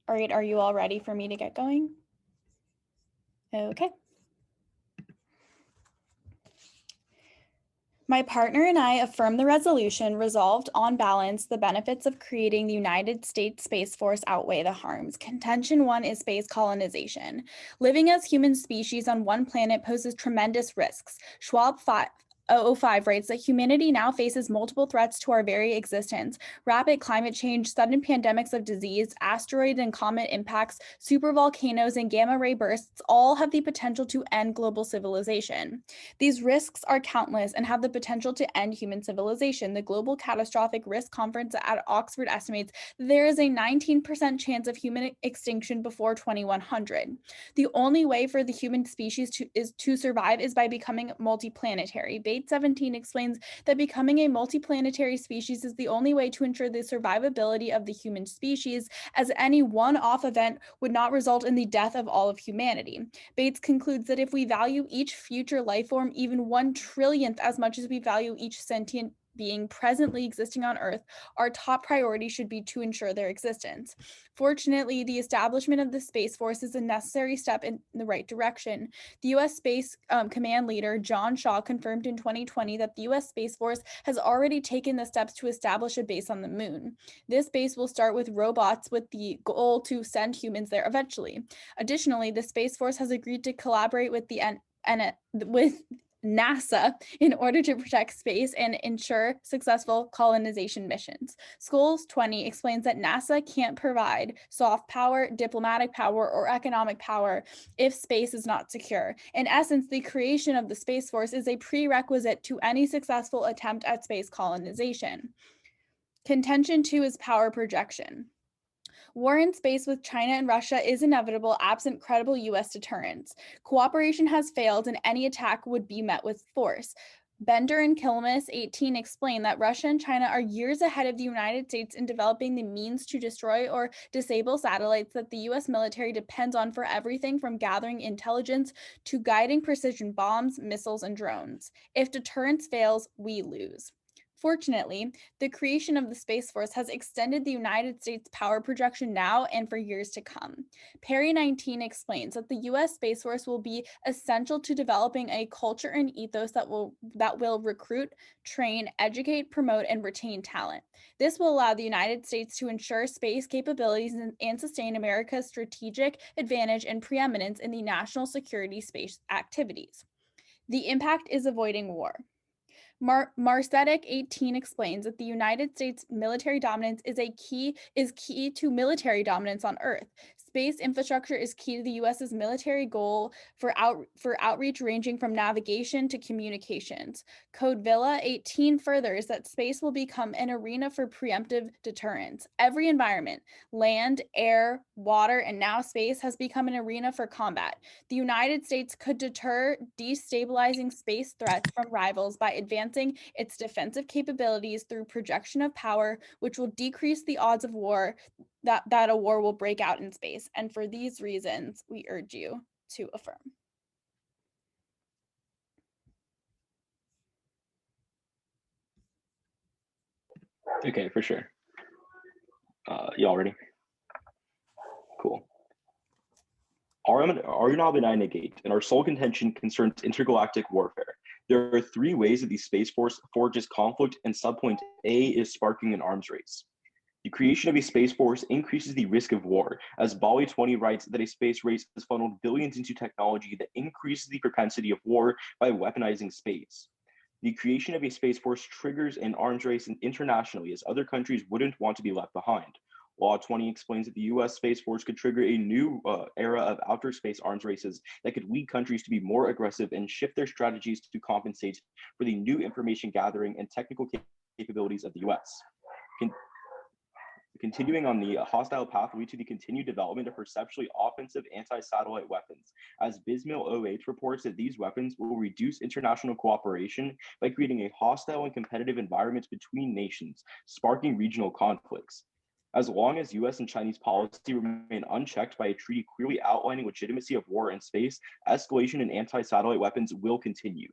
All right, are you all ready for me to get going? Okay. My partner and I affirm the resolution resolved on balance the benefits of creating the United States Space Force outweigh the harms. Contention 1 is space colonization. Living as human species on one planet poses tremendous risks. Schwab 005 writes that humanity now faces multiple threats to our very existence: rapid climate change, sudden pandemics of disease, asteroid and comet impacts, supervolcanoes, and gamma ray bursts all have the potential to end global civilization. These risks are countless and have the potential to end human civilization. The Global Catastrophic Risk Conference at Oxford estimates that there is a 19% chance of human extinction before 2100. The only way for the human species to survive is by becoming multiplanetary. Bait 17 explains that becoming a multiplanetary species is the only way to ensure the survivability of the human species, as any one-off event would not result in the death of all of humanity. Bates concludes that if we value each future life form even 1/trillionth as much as we value each sentient being presently existing on Earth, our top priority should be to ensure their existence. Fortunately, the establishment of the Space Force is a necessary step in the right direction. The U.S. Space Command leader, John Shaw, confirmed in 2020 that the U.S. Space Force has already taken the steps to establish a base on the moon. This base will start with robots with the goal to send humans there eventually. Additionally, the Space Force has agreed to collaborate with with NASA in order to protect space and ensure successful colonization missions. Schools 20 explains that NASA can't provide soft power, diplomatic power, or economic power if space is not secure. In essence, the creation of the Space Force is a prerequisite to any successful attempt at space colonization. Contention 2 is power projection. War in space with China and Russia is inevitable absent credible U.S. deterrence. Cooperation has failed and any attack would be met with force. Bender and Kilmes 18 explain that Russia and China are years ahead of the United States in developing the means to destroy or disable satellites that the U.S. military depends on for everything from gathering intelligence to guiding precision bombs, missiles, and drones. If deterrence fails, we lose. Fortunately, the creation of the Space Force has extended the United States power projection now and for years to come. Perry 19 explains that the U.S. Space Force will be essential to developing a culture and ethos that will recruit, train, educate, promote, and retain talent. This will allow the United States to ensure space capabilities and sustain America's strategic advantage and preeminence in the national security space activities. The impact is avoiding war. Marcetic 18 explains that the United States military dominance is key to military dominance on Earth. Space infrastructure is key to the U.S.'s military goal for outreach ranging from navigation to communications. Code Villa 18 furthers that space will become an arena for preemptive deterrence. Every environment, land, air, water, and now space, has become an arena for combat. The United States could deter destabilizing space threats from rivals by advancing its defensive capabilities through projection of power, which will decrease the odds of war that a war will break out in space. And for these reasons, we urge you to affirm. Okay, for sure. Y'all ready? Cool. Are you not the negate, and our sole contention concerns intergalactic warfare. There are three ways that the Space Force forges conflict, and subpoint A is sparking an arms race. The creation of a Space Force increases the risk of war, as Bali 20 writes that a space race has funneled billions into technology that increases the propensity of war by weaponizing space. The creation of a Space Force triggers an arms race internationally, as other countries wouldn't want to be left behind. Law 20 explains that the U.S. Space Force could trigger a new era of outer space arms races that could lead countries to be more aggressive and shift their strategies to compensate for the new information gathering and technical capabilities of the U.S. Continuing on the hostile path lead to the continued development of perceptually offensive anti-satellite weapons, as Bismil 08 reports that these weapons will reduce international cooperation by creating a hostile and competitive environment between nations, sparking regional conflicts. As long as US and Chinese policy remain unchecked by a treaty clearly outlining legitimacy of war in space, escalation in anti-satellite weapons will continue.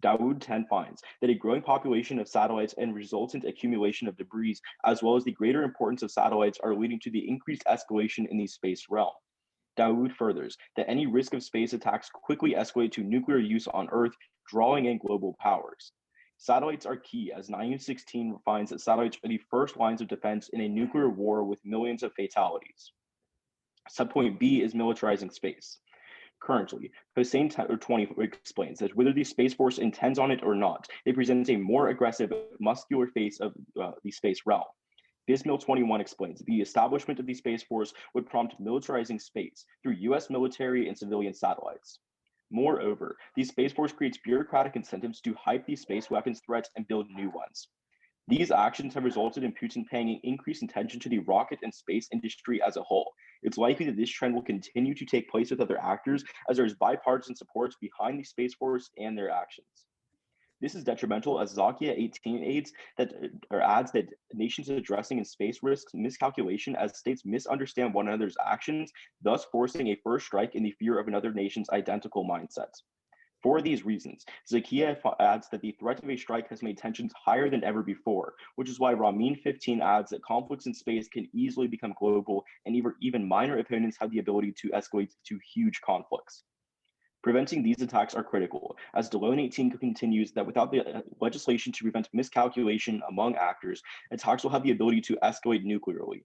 Dawood 10 finds that a growing population of satellites and resultant accumulation of debris, as well as the greater importance of satellites, are leading to the increased escalation in the space realm. Dawood furthers that any risk of space attacks quickly escalate to nuclear use on Earth, drawing in global powers. Satellites are key, as 916 finds that satellites are the first lines of defense in a nuclear war with millions of fatalities. Subpoint B is militarizing space. Currently, Hossein 20 explains that whether the Space Force intends on it or not, it presents a more aggressive, muscular face of the space realm. Bismil 21 explains that the establishment of the Space Force would prompt militarizing space through US military and civilian satellites. Moreover, the Space Force creates bureaucratic incentives to hype these space weapons threats and build new ones. These actions have resulted in Putin paying an increased attention to the rocket and space industry as a whole. It's likely that this trend will continue to take place with other actors, as there is bipartisan support behind the Space Force and their actions. This is detrimental, as Zakia 18 adds that nations addressing in space risks miscalculation as states misunderstand one another's actions, thus forcing a first strike in the fear of another nation's identical mindsets. For these reasons, Zakia adds that the threat of a strike has made tensions higher than ever before, which is why Ramin 15 adds that conflicts in space can easily become global, and even minor opponents have the ability to escalate to huge conflicts. Preventing these attacks are critical, as Delone 18 continues that without the legislation to prevent miscalculation among actors, attacks will have the ability to escalate nuclearly.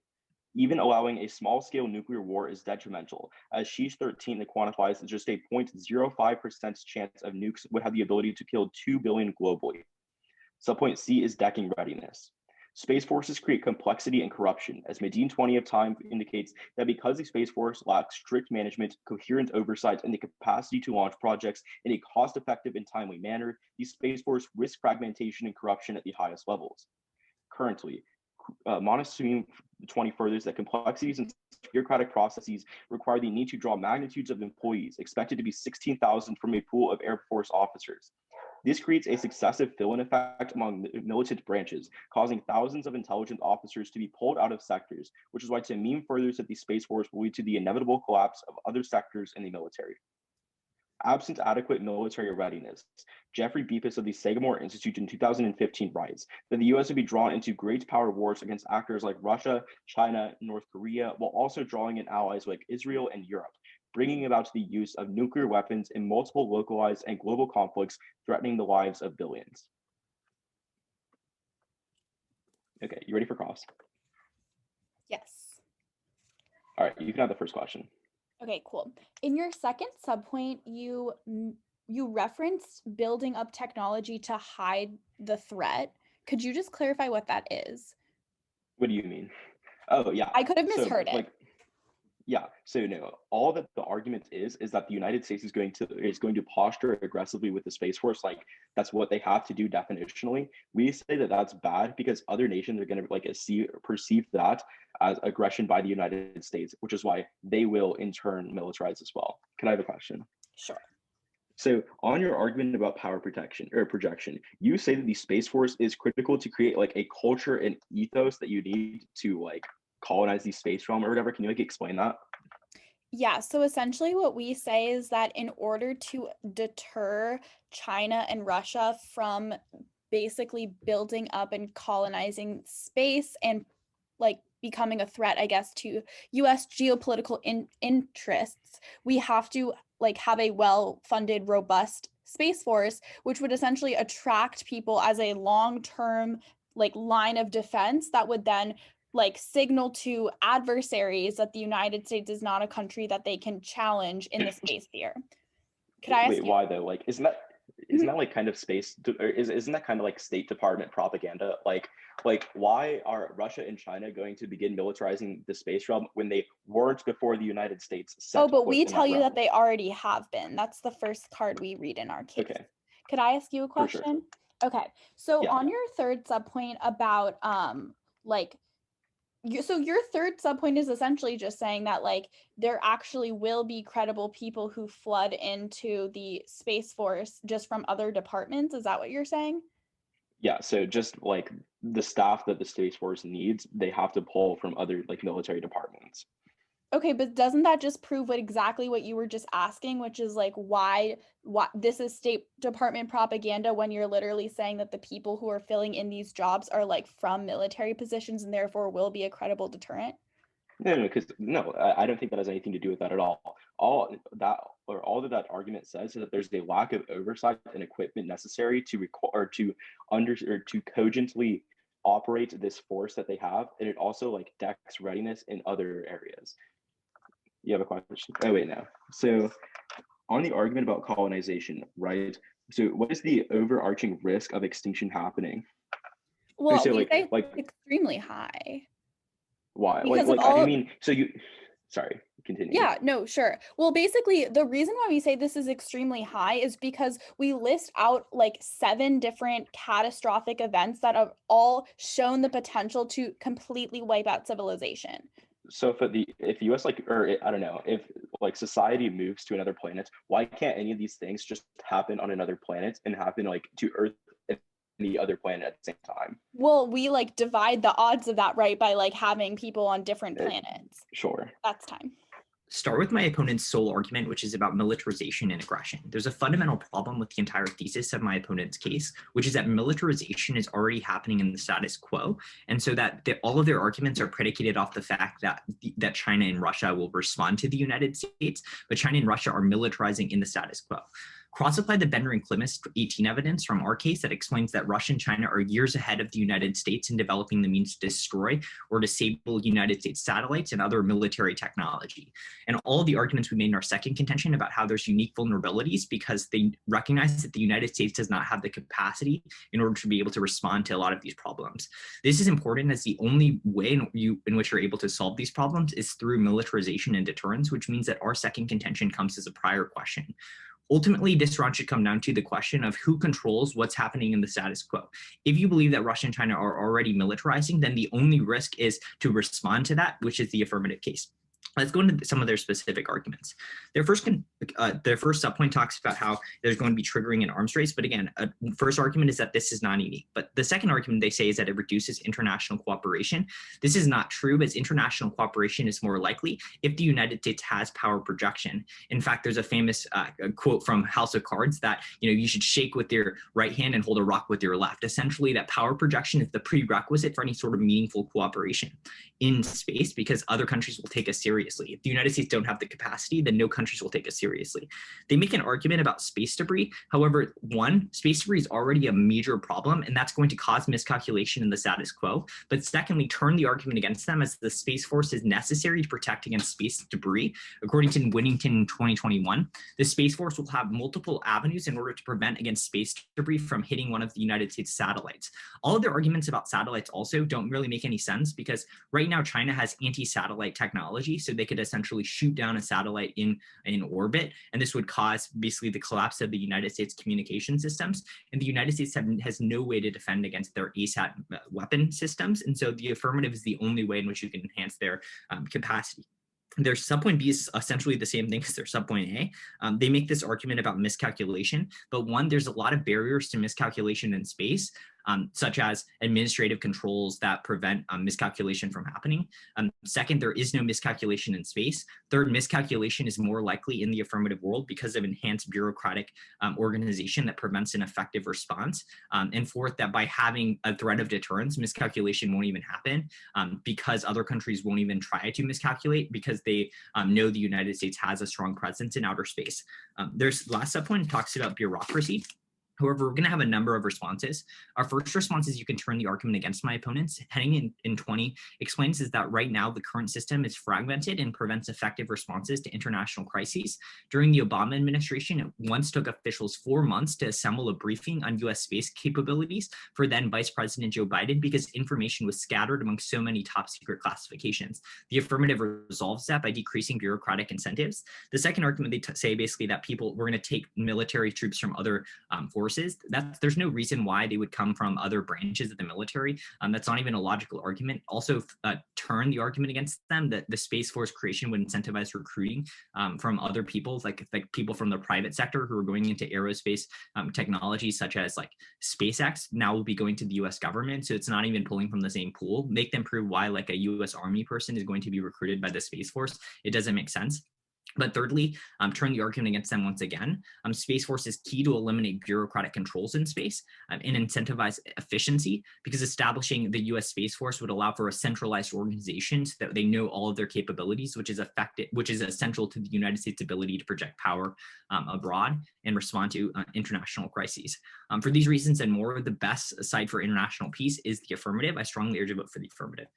Even allowing a small-scale nuclear war is detrimental, as Sheesh 13 quantifies that just a 0.05% chance of nukes would have the ability to kill 2 billion globally. Subpoint C is decking readiness. Space forces create complexity and corruption, as Medine 20 of Time indicates that because the Space Force lacks strict management, coherent oversight, and the capacity to launch projects in a cost-effective and timely manner, the Space Force risks fragmentation and corruption at the highest levels. Currently, Monosum 20 furthers that complexities and bureaucratic processes require the need to draw magnitudes of employees, expected to be 16,000 from a pool of Air Force officers. This creates a successive fill-in effect among militant branches, causing thousands of intelligence officers to be pulled out of sectors, which is why Tamim furthers that the Space Force will lead to the inevitable collapse of other sectors in the military. Absent adequate military readiness, Jeffrey Beepus of the Sagamore Institute in 2015 writes that the US would be drawn into great power wars against actors like Russia, China, North Korea, while also drawing in allies like Israel and Europe, bringing about the use of nuclear weapons in multiple localized and global conflicts threatening the lives of billions. Okay, you ready for cross? Yes. All right, you can have the first question. Okay, cool. In your second subpoint, you referenced building up technology to hide the threat. Could you just clarify what that is? What do you mean? Oh, yeah. I could have misheard it. Yeah, so no, all that the argument is that the United States is going to posture aggressively with the Space Force, like that's what they have to do definitionally. We say that that's bad because other nations are going to perceive that as aggression by the United States, which is why they will in turn militarize as well. Can I have a question? Sure. So on your argument about power projection, you say that the Space Force is critical to create like a culture and ethos that you need to like colonize the space realm or whatever. Can you explain that? Yeah, so essentially what we say is that in order to deter China and Russia from basically building up and colonizing space and like becoming a threat, I guess, to US geopolitical interests, we have to like have a well-funded, robust space force, which would essentially attract people as a long-term like line of defense that would then like signal to adversaries that the United States is not a country that they can challenge in the space sphere. Could I ask you? Why though? Like, isn't that like kind of isn't that kind of like State Department propaganda? Like why are Russia and China going to begin militarizing the space realm when they weren't before the United States set but we tell you realm? that they already have been. That's the first card we read in our case. Okay. Could I ask you a For sure. question? Okay. So Yeah. on your third subpoint about so your third subpoint is essentially just saying that like there actually will be credible people who flood into the Space Force just from other departments. Is that what you're saying? Yeah, so just like the staff that the Space Force needs, they have to pull from other like military departments. Okay, but doesn't that just prove exactly what you were just asking, which is like why this is State Department propaganda when you're literally saying that the people who are filling in these jobs are like from military positions and therefore will be a credible deterrent? No, no, because no, I don't think that has anything to do with that at all. All that argument says is that there's a lack of oversight and equipment necessary to record or to cogently operate this force that they have, and it also like decks readiness in other areas. You have a question? Oh wait, no. So on the argument about colonization, right? So what is the overarching risk of extinction happening? Well, So we say like extremely high why? because of I all mean, so you sorry, continue. Yeah, no, sure. Well, basically, the reason why we say this is extremely high is because we list out like 7 different catastrophic events that have all shown the potential to completely wipe out civilization. So if the US I don't know, if like society moves to another planet, why can't any of these things just happen on another planet and happen like to Earth and the other planet at the same time? Well, we like divide the odds of that, right, by like having people on different planets. Sure. That's time. Start with my opponent's sole argument, which is about militarization and aggression. There's a fundamental problem with the entire thesis of my opponent's case, which is that militarization is already happening in the status quo. And so that all of their arguments are predicated off the fact that China and Russia will respond to the United States, but China and Russia are militarizing in the status quo. Cross-apply the Bender and Klimas 18 evidence from our case that explains that Russia and China are years ahead of the United States in developing the means to destroy or disable United States satellites and other military technology. And all of the arguments we made in our second contention about how there's unique vulnerabilities because they recognize that the United States does not have the capacity in order to be able to respond to a lot of these problems. This is important as the only way in which you're able to solve these problems is through militarization and deterrence, which means that our second contention comes as a prior question. Ultimately, this round should come down to the question of who controls what's happening in the status quo. If you believe that Russia and China are already militarizing, then the only risk is to respond to that, which is the affirmative case. Let's go into some of their specific arguments. Their first subpoint talks about how there's going to be triggering an arms race. But again, first argument is that this is not unique. But the second argument they say is that it reduces international cooperation. This is not true, as international cooperation is more likely if the United States has power projection. In fact, there's a famous quote from House of Cards that you should shake with your right hand and hold a rock with your left. Essentially, that power projection is the prerequisite for any sort of meaningful cooperation in space because other countries will take us seriously. If the United States don't have the capacity, then no countries will take us seriously. They make an argument about space debris. However, one, space debris is already a major problem, and that's going to cause miscalculation in the status quo. But secondly, turn the argument against them as the Space Force is necessary to protect against space debris. According to Winnington in 2021, the Space Force will have multiple avenues in order to prevent against space debris from hitting one of the United States satellites. All of their arguments about satellites also don't really make any sense because right now China has anti-satellite technology, so they could essentially shoot down a satellite in orbit, and this would cause basically the collapse of the United States communication systems. And the United States has no way to defend against their ASAT weapon systems, and so the affirmative is the only way in which you can enhance their capacity. Their subpoint B is essentially the same thing as their subpoint A. They make this argument about miscalculation, but one, there's a lot of barriers to miscalculation in space, such as administrative controls that prevent miscalculation from happening. Second, there is no miscalculation in space. Third, miscalculation is more likely in the affirmative world because of enhanced bureaucratic organization that prevents an effective response. And fourth, that by having a threat of deterrence, miscalculation won't even happen because other countries won't even try to miscalculate because they know the United States has a strong presence in outer space. There's last subpoint talks about bureaucracy. However, we're going to have a number of responses. Our first response is you can turn the argument against my opponents. Heading in 20 explains is that right now the current system is fragmented and prevents effective responses to international crises. During the Obama administration, it once took officials 4 months to assemble a briefing on U.S. space capabilities for then Vice President Joe Biden because information was scattered among so many top secret classifications. The affirmative resolves that by decreasing bureaucratic incentives. The second argument they say basically that we're going to take military troops from other forces forces, there's no reason why they would come from other branches of the military. That's not even a logical argument. Also, turn the argument against them that the Space Force creation would incentivize recruiting from other peoples, like people from the private sector who are going into aerospace technologies such as like SpaceX now will be going to the US government. So it's not even pulling from the same pool. Make them prove why like a US Army person is going to be recruited by the Space Force. It doesn't make sense. But thirdly, turn the argument against them once again. Space Force is key to eliminate bureaucratic controls in space and incentivize efficiency, because establishing the US Space Force would allow for a centralized organization so that they know all of their capabilities, which is essential to the United States' ability to project power abroad and respond to international crises. For these reasons and more, the best side for international peace is the affirmative. I strongly urge a vote for the affirmative.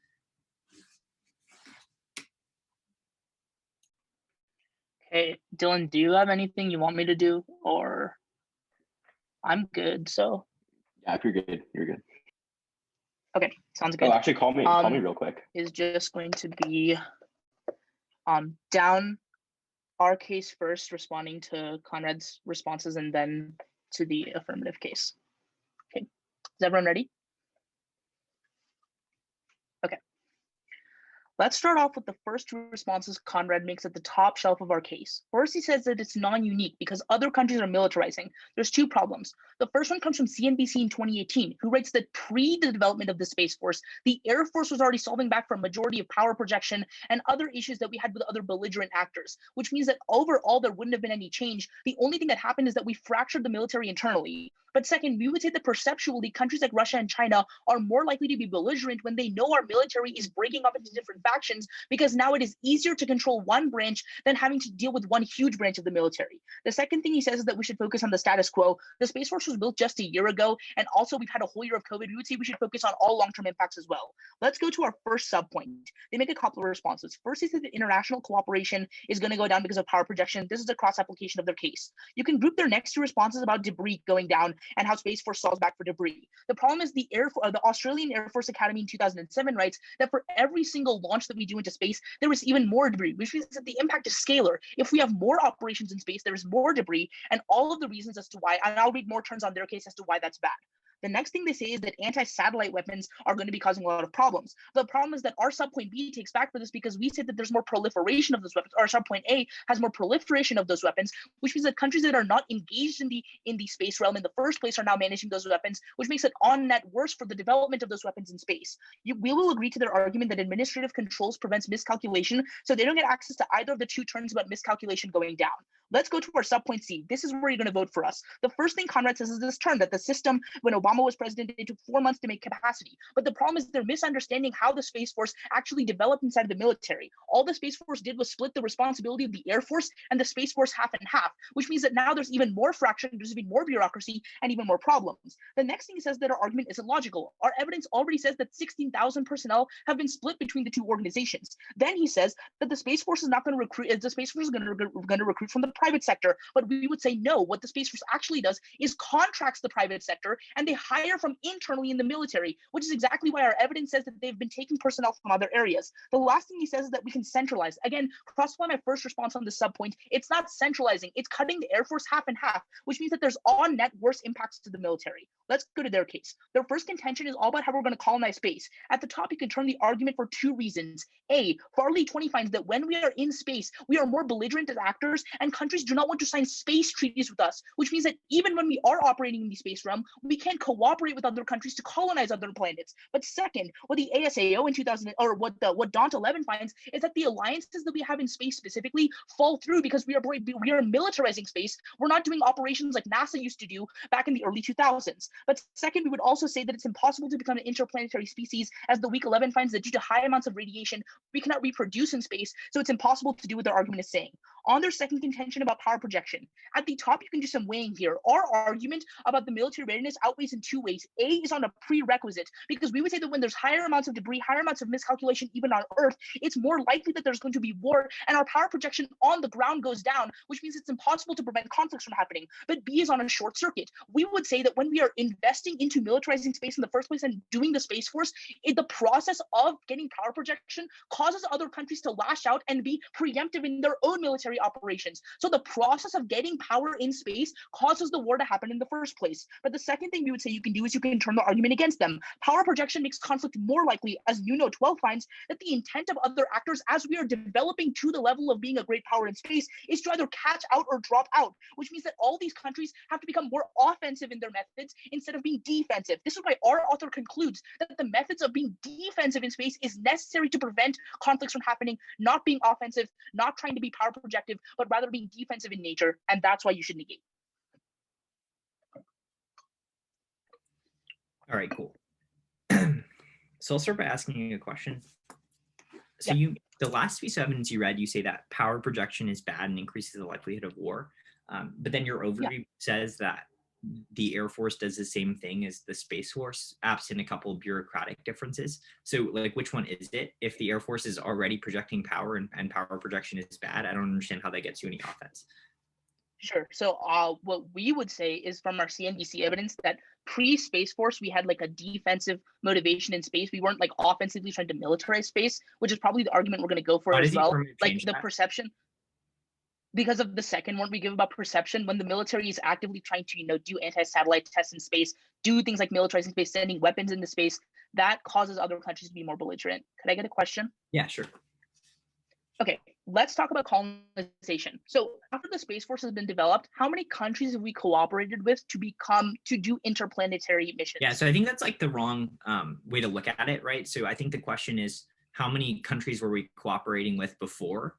Hey, Dylan, do you have anything you want me to do, or I'm good? So Yeah, if you're good, you're good. okay, sounds good. Oh, actually, call me real quick. Is just going to be down our case first, responding to Conrad's responses, and then to the affirmative case. Okay, is everyone ready? Okay. Let's start off with the first two responses Conrad makes at the top shelf of our case. First, he says that it's non-unique because other countries are militarizing. There's two problems. The first one comes from CNBC in 2018, who writes that pre the development of the Space Force, the Air Force was already solving back for a majority of power projection and other issues that we had with other belligerent actors, which means that overall there wouldn't have been any change. The only thing that happened is that we fractured the military internally. But second, we would say that perceptually, countries like Russia and China are more likely to be belligerent when they know our military is breaking up into different factions, because now it is easier to control one branch than having to deal with one huge branch of the military. The second thing he says is that we should focus on the status quo. The Space Force was built just a year ago, and also we've had a whole year of COVID. We would say we should focus on all long-term impacts as well. Let's go to our first sub-point. They make a couple of responses. First, he said that international cooperation is going to go down because of power projection. This is a cross-application of their case. You can group their next two responses about debris going down and how Space Force solves back for debris. The problem is the Australian Air Force Academy in 2007 writes that for every single launch that we do into space, there is even more debris, which means that the impact is scalar. If we have more operations in space, there is more debris, and all of the reasons as to why, and I'll read more turns on their case as to why that's bad. The next thing they say is that anti-satellite weapons are going to be causing a lot of problems. The problem is that our subpoint B takes back for this because we said that there's more proliferation of those weapons. Our subpoint A has more proliferation of those weapons, which means that countries that are not engaged in the space realm in the first place are now managing those weapons, which makes it on net worse for the development of those weapons in space. We will agree to their argument that administrative controls prevents miscalculation, so they don't get access to either of the two terms about miscalculation going down. Let's go to our subpoint C. This is where you're going to vote for us. The first thing Conrad says is this term, that the system, when Obama was president, it took 4 months to make capacity. But the problem is they're misunderstanding how the Space Force actually developed inside of the military. All the Space Force did was split the responsibility of the Air Force and the Space Force half and half, which means that now there's even more fraction, there's even more bureaucracy, and even more problems. The next thing he says that our argument isn't logical. Our evidence already says that 16,000 personnel have been split between the two organizations. Then he says that the Space Force is not going to recruit, the Space Force is going to recruit from the private sector, but we would say no. What the Space Force actually does is contracts the private sector, and they hire from internally in the military, which is exactly why our evidence says that they've been taking personnel from other areas. The last thing he says is that we can centralize. Again, cross-apply my first response on this subpoint. It's not centralizing, it's cutting the Air Force half and half, which means that there's on net worse impacts to the military. Let's go to their case. Their first contention is all about how we're going to colonize space. At the top, you can turn the argument for two reasons. A, Farley 20 finds that when we are in space, we are more belligerent as actors, and countries do not want to sign space treaties with us, which means that even when we are operating in the space realm, we can't cooperate with other countries to colonize other planets. But second, what the ASAO in 2000, or what DAWNT 11 finds, is that the alliances that we have in space specifically fall through because we are militarizing space. We're not doing operations like NASA used to do back in the early 2000s. But second, we would also say that it's impossible to become an interplanetary species, as the week 11 finds that due to high amounts of radiation, we cannot reproduce in space, so it's impossible to do what their argument is saying. On their second contention about power projection, at the top, you can do some weighing here. Our argument about the military readiness outweighs in two ways. A is on a prerequisite, because we would say that when there's higher amounts of debris, higher amounts of miscalculation, even on Earth, it's more likely that there's going to be war, and our power projection on the ground goes down, which means it's impossible to prevent conflicts from happening. But B is on a short circuit. We would say that when we are investing into militarizing space in the first place and doing the Space Force, the process of getting power projection causes other countries to lash out and be preemptive in their own military military operations. So the process of getting power in space causes the war to happen in the first place. But the second thing we would say you can do is you can turn the argument against them. Power projection makes conflict more likely, as Nuno 12 finds, that the intent of other actors as we are developing to the level of being a great power in space is to either catch out or drop out, which means that all these countries have to become more offensive in their methods instead of being defensive. This is why our author concludes that the methods of being defensive in space is necessary to prevent conflicts from happening, not being offensive, not trying to be power projective, but rather being defensive in nature, and that's why you should negate. All right, cool. So I'll start by asking you a question. So the last piece of evidence you read, you say that power projection is bad and increases the likelihood of war. But then your overview says that the Air Force does the same thing as the Space Force, absent a couple of bureaucratic differences. So like, which one is it? If the Air Force is already projecting power and power projection is bad, I don't understand how that gets you any offense. Sure. So what we would say is from our CNBC evidence that pre-Space Force, we had like a defensive motivation in space. We weren't like offensively trying to militarize space, which is probably the argument we're going to go for as well. Like the perception, because of the second one we give about perception, when the military is actively trying to, do anti-satellite tests in space, do things like militarizing space, sending weapons into space, that causes other countries to be more belligerent. Could I get a question? Yeah, sure. Okay, let's talk about colonization. So after the Space Force has been developed, how many countries have we cooperated with to do interplanetary missions? Yeah, so I think that's like the wrong way to look at it, right? So I think the question is, how many countries were we cooperating with before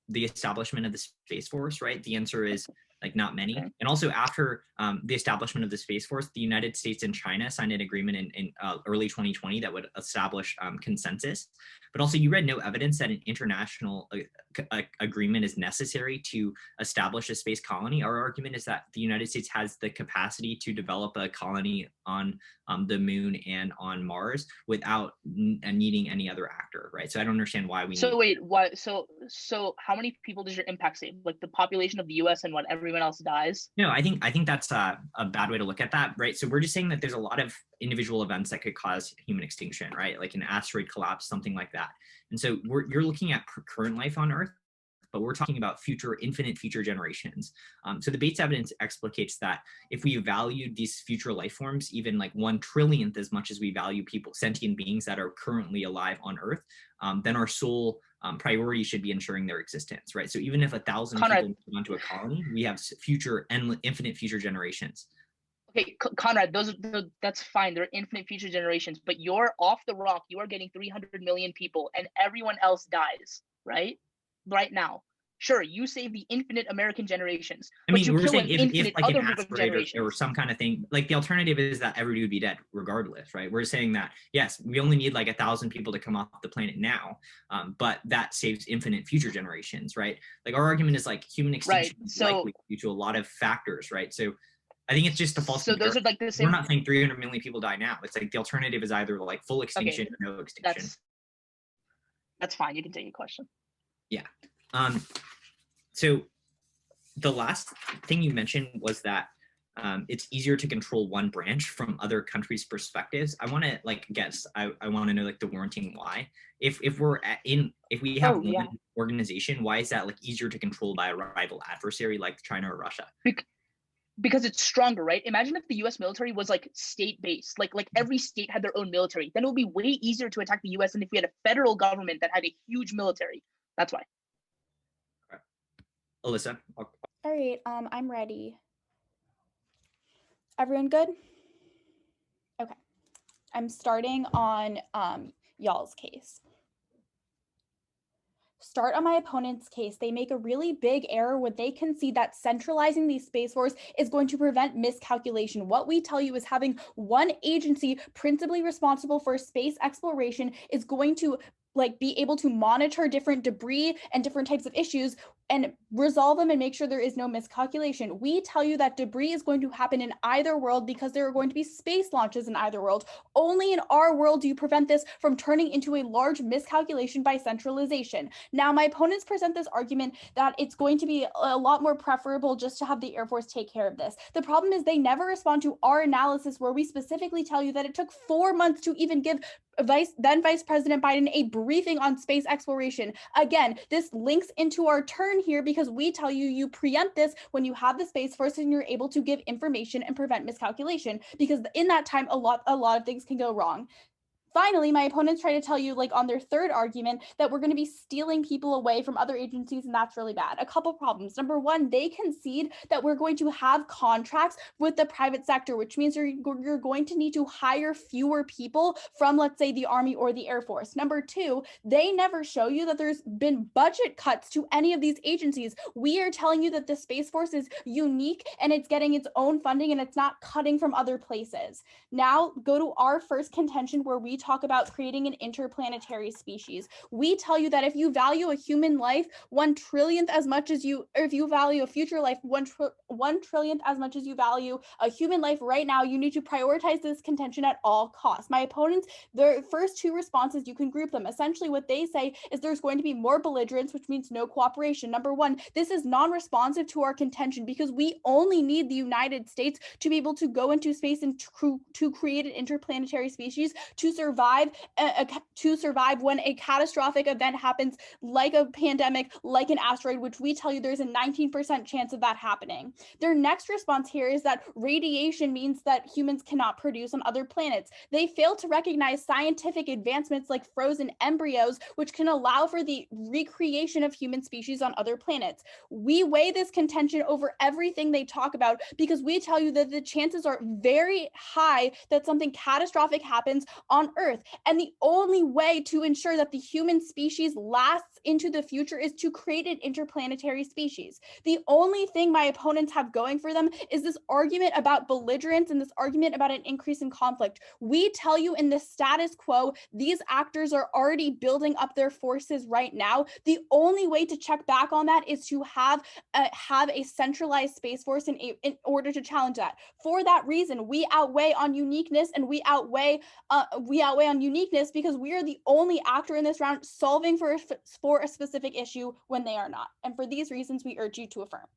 the establishment of the Space Force, right? The answer is like not many. Okay. And also after the establishment of the Space Force, the United States and China signed an agreement in early 2020 that would establish consensus. But also you read no evidence that an international agreement is necessary to establish a space colony. Our argument is that the United States has the capacity to develop a colony on the moon and on Mars without needing any other actor, right? So I don't understand why we wait, what? So how many people does your impact save? Like the population of the US and what everyone else dies? No, I think that's a bad way to look at that, right? So we're just saying that there's a lot of individual events that could cause human extinction, right? Like an asteroid collapse, something like that. And so you're looking at current life on Earth, but we're talking about infinite future generations. So the Bates evidence explicates that if we valued these future life forms, even like 1/1,000,000th as much as we value people, sentient beings that are currently alive on Earth, then our sole priority should be ensuring their existence, right? So even if 1,000 people come onto a colony, we have infinite future generations. Okay, Conrad, that's fine. They're infinite future generations, but you're off the rock. You are getting 300 million people and everyone else dies, right? Right now. Sure, you save the infinite American generations. I mean, we're saying if like an asteroid or some kind of thing, like the alternative is that everybody would be dead regardless, right? We're saying that, yes, we only need like 1,000 people to come off the planet now, but that saves infinite future generations, right? Like our argument is like human extinction is likely due to a lot of factors, right? So I think it's just a false. So those are like the same. We're not saying 300 million people die now. It's like the alternative is either like full extinction or no extinction. That's fine. You can take a question. Yeah. So the last thing you mentioned was that it's easier to control one branch from other countries' perspectives. I want to like guess. I want to know like the warranting why. If we have one organization, why is that like easier to control by a rival adversary like China or Russia? Because it's stronger, right? Imagine if the US military was like state-based, like every state had their own military. Then it would be way easier to attack the US than if we had a federal government that had a huge military. That's why. Elissa. All right, I'm ready. Everyone good? Okay. I'm starting on y'all's case. Start on my opponent's case. They make a really big error when they concede that centralizing the Space Force is going to prevent miscalculation. What we tell you is having one agency principally responsible for space exploration is going to be able to monitor different debris and different types of issues and resolve them and make sure there is no miscalculation. We tell you that debris is going to happen in either world because there are going to be space launches in either world. Only in our world do you prevent this from turning into a large miscalculation by centralization. Now, my opponents present this argument that it's going to be a lot more preferable just to have the Air Force take care of this. The problem is they never respond to our analysis where we specifically tell you that it took 4 months to even give then Vice President Biden a briefing on space exploration. Again, this links into our turn concern here because we tell you you preempt this when you have the Space Force and you're able to give information and prevent miscalculation, because in that time a lot of things can go wrong. Finally, my opponents try to tell you, like on their third argument, that we're going to be stealing people away from other agencies, and that's really bad. A couple problems. Number one, they concede that we're going to have contracts with the private sector, which means you're going to need to hire fewer people from, let's say, the Army or the Air Force. Number two, they never show you that there's been budget cuts to any of these agencies. We are telling you that the Space Force is unique and it's getting its own funding and it's not cutting from other places. Now go to our first contention, where we talk about creating an interplanetary species. We tell you that if you value a human life 1/trillionth as much as you, or if you value a future life 1/trillionth as much as you value a human life right now, you need to prioritize this contention at all costs. My opponents, their first two responses, you can group them. Essentially what they say is there's going to be more belligerence, which means no cooperation. Number one, this is non-responsive to our contention because we only need the United States to be able to go into space and to create an interplanetary species to survive when a catastrophic event happens, like a pandemic, like an asteroid, which we tell you there's a 19% chance of that happening. Their next response here is that radiation means that humans cannot produce on other planets. They fail to recognize scientific advancements like frozen embryos, which can allow for the recreation of human species on other planets. We weigh this contention over everything they talk about because we tell you that the chances are very high that something catastrophic happens on Earth. And the only way to ensure that the human species lasts into the future is to create an interplanetary species. The only thing my opponents have going for them is this argument about belligerence and this argument about an increase in conflict. We tell you in the status quo, these actors are already building up their forces right now. The only way to check back on that is to have a centralized Space Force in order to challenge that. For that reason, we outweigh on uniqueness, and we outweigh on uniqueness because we are the only actor in this round solving for a specific issue when they are not. And for these reasons, we urge you to affirm.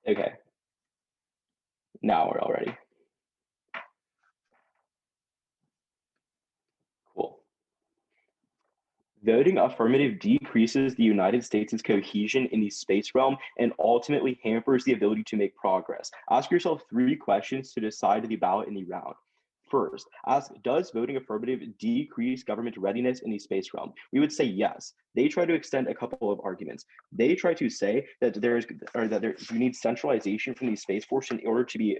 Okay. Now we're all ready. Cool. Voting affirmative decreases the United States' cohesion in the space realm and ultimately hampers the ability to make progress. Ask yourself 3 questions to decide the ballot in the round. First, ask, does voting affirmative decrease government readiness in the space realm? We would say yes. They try to extend a couple of arguments. They try to say that you need centralization from the Space Force in order to be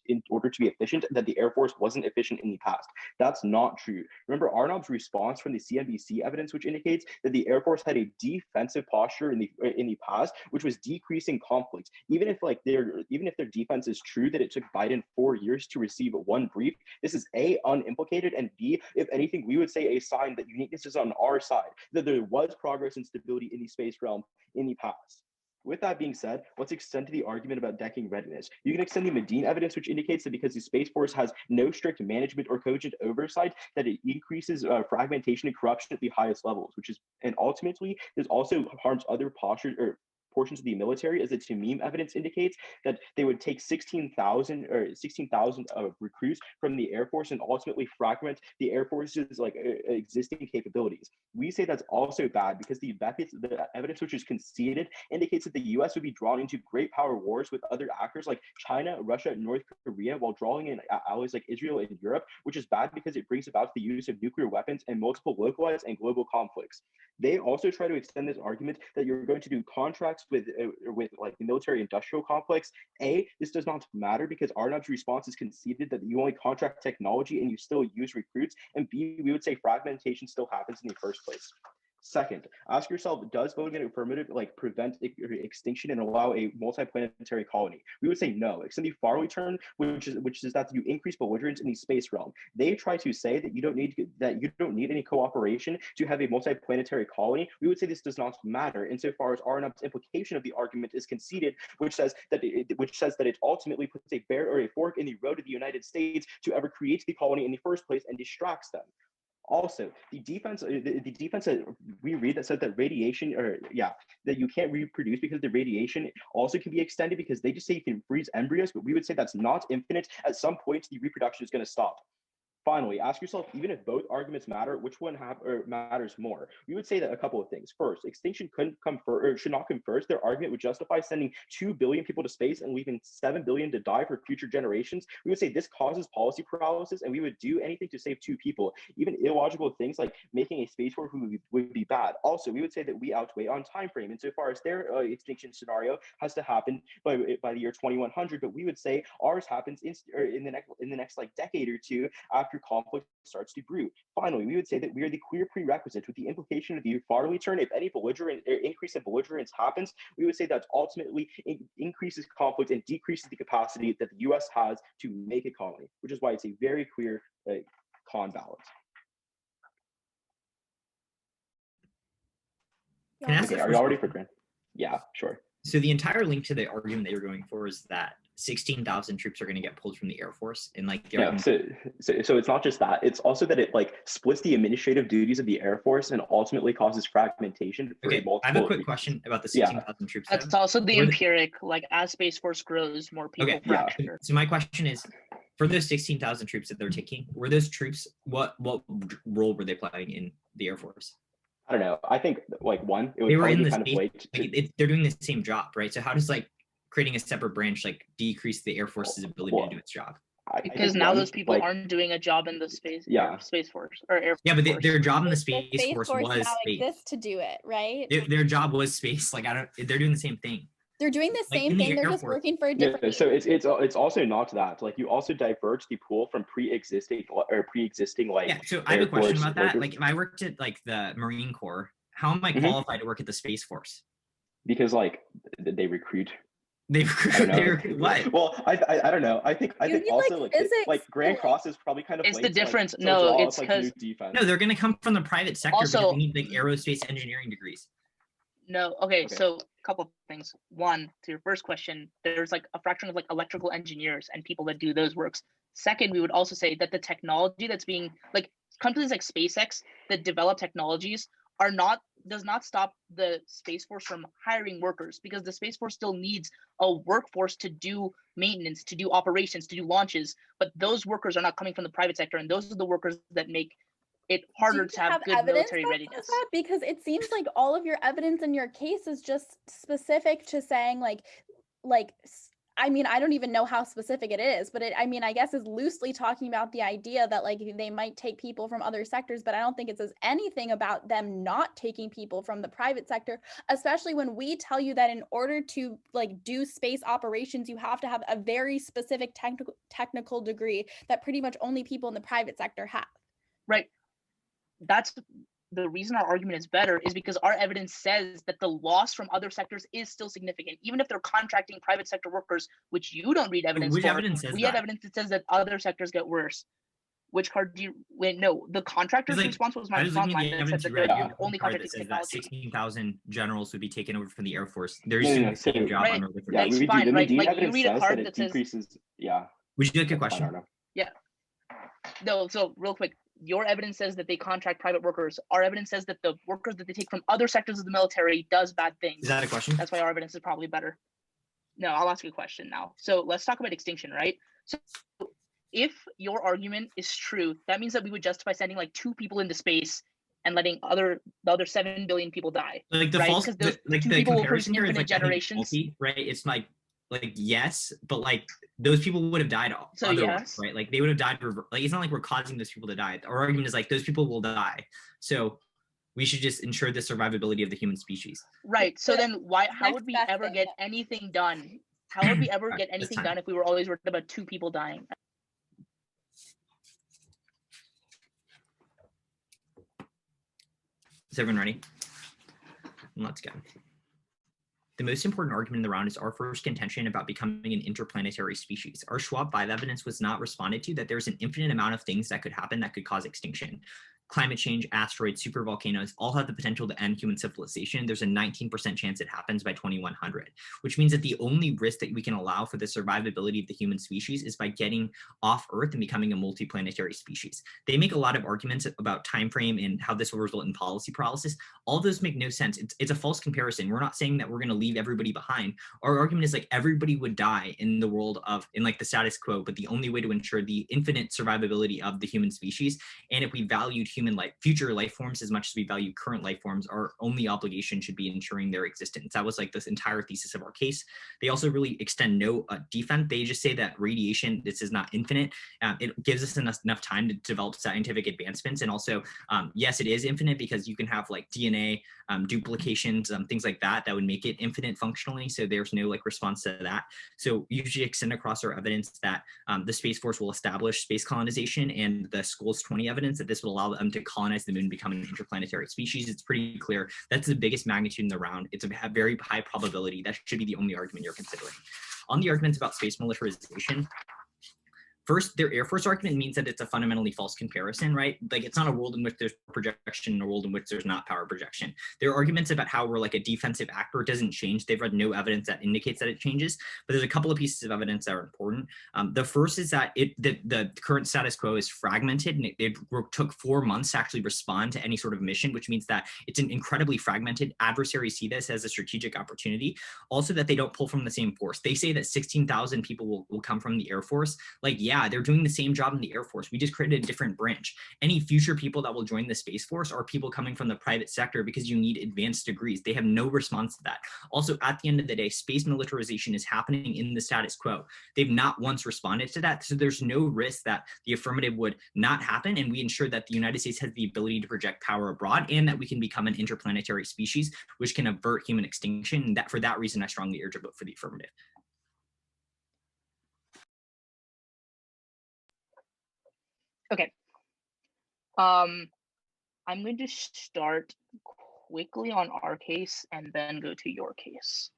efficient, that the Air Force wasn't efficient in the past. That's not true. Remember Arnob's response from the CNBC evidence, which indicates that the Air Force had a defensive posture in the past, which was decreasing conflicts. Even if their defense is true that it took Biden 4 years to receive 1 brief, this is A, unimplicated, and B, if anything, we would say a sign that uniqueness is on our side, that there was progress and stability in the space realm in the past. With that being said, let's extend to the argument about decking readiness. You can extend the Medine evidence, which indicates that because the Space Force has no strict management or cogent oversight, that it increases fragmentation and corruption at the highest levels, and ultimately this also harms other postures or portions of the military, as the Tamim evidence indicates that they would take 16,000 recruits from the Air Force and ultimately fragment the Air Force's existing capabilities. We say that's also bad because the evidence which is conceded indicates that the U.S. would be drawn into great power wars with other actors like China, Russia, and North Korea, while drawing in allies like Israel and Europe, which is bad because it brings about the use of nuclear weapons and multiple localized and global conflicts. They also try to extend this argument that you're going to do contracts with the military industrial complex. A, this does not matter because Arnab's response is conceded that you only contract technology and you still use recruits. And B, we would say fragmentation still happens in the first place. Second, ask yourself, does voting affirmative prevent extinction and allow a multiplanetary colony? We would say no. Extend the Farley term, which is that you increase belligerence in the space realm. They try to say that you don't need any cooperation to have a multiplanetary colony. We would say this does not matter insofar as Arnab's implication of the argument is conceded, which says that it ultimately puts a fork in the road of the United States to ever create the colony in the first place and distracts them. Also, the defense that we read that said that radiation, that you can't reproduce because the radiation also can be extended because they just say you can freeze embryos, but we would say that's not infinite. At some point, the reproduction is going to stop. Finally, ask yourself, even if both arguments matter, which one matters more? We would say that a couple of things. First, extinction should not come first. Their argument would justify sending 2 billion people to space and leaving 7 billion to die for future generations. We would say this causes policy paralysis, and we would do anything to save 2 people. Even illogical things like making a space war would be bad. Also, we would say that we outweigh on time frame insofar as their extinction scenario has to happen by the year 2100, but we would say ours happens in the next decade or two after conflict starts to brew. Finally, we would say that we are the clear prerequisite with the implication of the Farley turn. If any increase in belligerence happens, we would say that ultimately increases conflict and decreases the capacity that the U.S. has to make a colony, which is why it's a very clear con balance. Can I ask are you all ready for Grant? Yeah, sure. So the entire link to the argument that you're going for is that 16,000 troops are going to get pulled from the Air Force, and so it's not just that, it's also that it splits the administrative duties of the Air Force and ultimately causes fragmentation. Okay, I have a quick question about the 16,000 troops. That's also the empiric, as Space Force grows, more people fracture. So my question is, for those 16,000 troops that they're taking, were those troops, what role were they playing in the Air Force? I don't know. I think one, it would they were in the kind space, they're doing the same job, right? So how does creating a separate branch decrease the Air Force's ability to do its job? Because now those people aren't doing a job in the space Force or Air Force. Yeah, but their job in the Space Force was now space. exists to do it, right? Their job was space. They're doing the same thing. They're doing the same thing. They're just working for a different. So it's also not that. You also diverge the pool from pre-existing. Yeah. So I have a question about that. If I worked at the Marine Corps, how am I qualified to work at the Space Force? Because they recruit. They recruit what? Well, I don't know. I think also Grand Cross is probably kind of. It's the difference. No, it's because no, they're going to come from the private sector because they need aerospace engineering degrees. No. Okay. So a couple of things. One, to your first question, there's a fraction of electrical engineers and people that do those works. Second, we would also say that the technology that's being companies like SpaceX that develop technologies does not stop the Space Force from hiring workers, because the Space Force still needs a workforce to do maintenance, to do operations, to do launches. But those workers are not coming from the private sector, and those are the workers that make it Do harder you to have good evidence military that says readiness. that? Because it seems like all of your evidence in your case is just specific to saying I mean, I don't even know how specific it is, but I mean, I guess is loosely talking about the idea that like they might take people from other sectors, but I don't think it says anything about them not taking people from the private sector, especially when we tell you that in order to like do space operations, you have to have a very specific technical degree that pretty much only people in the private sector have. Right. That's the reason our argument is better is because our evidence says that the loss from other sectors is still significant, even if they're contracting private sector workers, which you don't read evidence Which for. evidence says We that? have evidence that says that other sectors get worse. Which card do you wait? No, the contractor's Like, response was I my was looking response at the line that said evidence that you they're read. You have only one card that contracting says that technology. 16,000 generals would be taken over from the Air Force. They're No, doing no, the same so- job Right. on military. Yeah, It's we do. fine, The right? Medina Like, you evidence read a says card that that it says- decreases. Yeah. Would you like a That's fine, question? Arno. No, so real quick, your evidence says that they contract private workers. Our evidence says that the workers that they take from other sectors of the military does bad things. Is that a question? That's why our evidence is probably better. No, I'll ask you a question now. So let's talk about extinction, right? So if your argument is true, that means that we would justify sending like 2 people into space and letting the other 7 billion people die. Like the right? false, Because those like 2 the people will produce comparison here is infinite like I think generations. faulty, right? It's like yes, but like those people would have died So otherwise, yes. right? Like they would have died. Like it's not like we're causing those people to die. Our argument is like those people will die. So we should just ensure the survivability of the human species. Right. So But then how would we next ever thing. get anything done? How would we ever Right, get that's anything time. done if we were always worried about 2 people dying? Is everyone ready? Let's go. The most important argument in the round is our first contention about becoming an interplanetary species. Our Schwab 5 evidence was not responded to that there's an infinite amount of things that could happen that could cause extinction. Climate change, asteroids, supervolcanoes all have the potential to end human civilization. There's a 19% chance it happens by 2100, which means that the only risk that we can allow for the survivability of the human species is by getting off Earth and becoming a multiplanetary species. They make a lot of arguments about time frame and how this will result in policy paralysis. All of those make no sense. It's a false comparison. We're not saying that we're going to leave everybody behind. Our argument is like everybody would die in the world of, in like the status quo, but the only way to ensure the infinite survivability of the human species, and if we valued human life, future life forms as much as we value current life forms, our only obligation should be ensuring their existence. That was like this entire thesis of our case. They also really extend no defense. They just say that radiation, this is not infinite. It gives us enough time to develop scientific advancements. And also, yes, it is infinite because you can have like DNA duplications, things like that, that would make it infinite functionally. So there's no like response to that. So you should extend across our evidence that the Space Force will establish space colonization, and the Schools 20 evidence that this will allow them to colonize the moon and become an interplanetary species. It's pretty clear. That's the biggest magnitude in the round. It's a very high probability. That should be the only argument you're considering. On the arguments about space militarization, first, their Air Force argument means that it's a fundamentally false comparison, right? Like it's not a world in which there's projection and a world in which there's not power projection. Their arguments about how we're like a defensive actor doesn't change. They've read no evidence that indicates that it changes, but there's a couple of pieces of evidence that are important. The first is that the current status quo is fragmented, and it took 4 months to actually respond to any sort of mission, which means that it's an incredibly fragmented. Adversaries see this as a strategic opportunity. Also that they don't pull from the same force. They say that 16,000 people will come from the Air Force. Like, yeah, they're doing the same job in the Air Force. We just created a different branch. Any future people that will join the Space Force are people coming from the private sector because you need advanced degrees. They have no response to that. Also, at the end of the day, space militarization is happening in the status quo. They've not once responded to that. So there's no risk that the affirmative would not happen. And we ensure that the United States has the ability to project power abroad, and that we can become an interplanetary species, which can avert human extinction. And that for that reason, I strongly urge a vote for the affirmative. Okay. I'm going to start quickly on our case and then go to your case.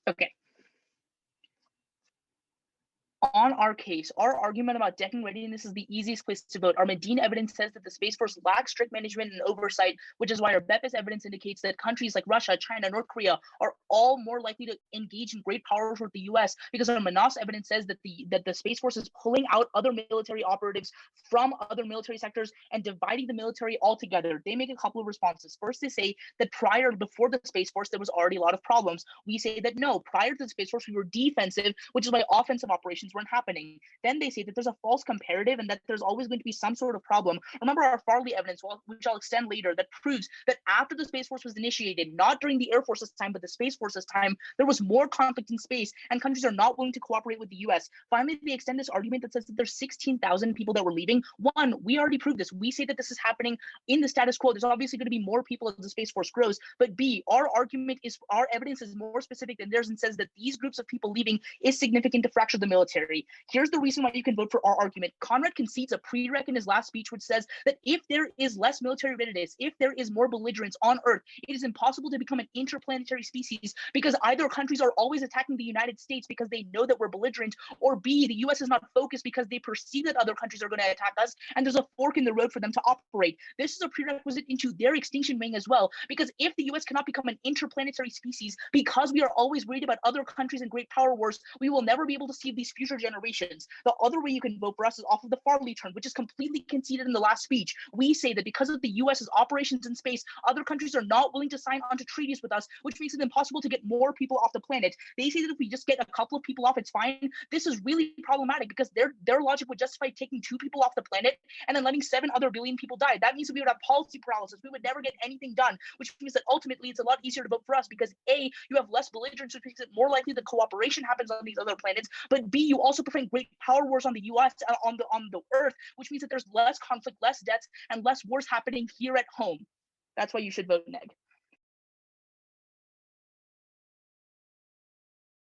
Okay. On our case, our argument about decking readiness is the easiest place to vote. Our Medina evidence says that the Space Force lacks strict management and oversight, which is why our BEPIS evidence indicates that countries like Russia, China, North Korea are all more likely to engage in great powers with the US, because our Manas evidence says that the Space Force is pulling out other military operatives from other military sectors and dividing the military altogether. They make a couple of responses. First, they say that before the Space Force, there was already a lot of problems. We say that no, prior to the Space Force, we were defensive, which is why offensive operations weren't happening. Then they say that there's a false comparative and that there's always going to be some sort of problem. Remember our Farley evidence, which I'll extend later, that proves that after the Space Force was initiated, not during the Air Force's time, but the Space Force's time, there was more conflict in space and countries are not willing to cooperate with the US. Finally, they extend this argument that says that there's 16,000 people that were leaving. One, we already proved this. We say that this is happening in the status quo. There's obviously going to be more people as the Space Force grows. But B, our evidence is more specific than theirs and says that these groups of people leaving is significant to fracture the military. Here's the reason why you can vote for our argument. Conrad concedes a prereq in his last speech, which says that if there is less military readiness, if there is more belligerence on Earth, it is impossible to become an interplanetary species because either countries are always attacking the United States because they know that we're belligerent, or B, the US is not focused because they perceive that other countries are going to attack us and there's a fork in the road for them to operate. This is a prerequisite into their extinction wing as well, because if the US cannot become an interplanetary species because we are always worried about other countries and great power wars, we will never be able to save these future generations. The other way you can vote for us is off of the Farley term, which is completely conceded in the last speech. We say that because of the US's operations in space, other countries are not willing to sign onto treaties with us, which makes it impossible to get more people off the planet. They say that if we just get a couple of people off, it's fine. This is really problematic because their logic would justify taking 2 people off the planet and then letting 7 other billion people die. That means that we would have policy paralysis. We would never get anything done, which means that ultimately it's a lot easier to vote for us because A, you have less belligerence, which makes it more likely that cooperation happens on these other planets, but B, you also prevent great power wars on the US, on the Earth, which means that there's less conflict, less deaths, and less wars happening here at home. That's why you should vote neg.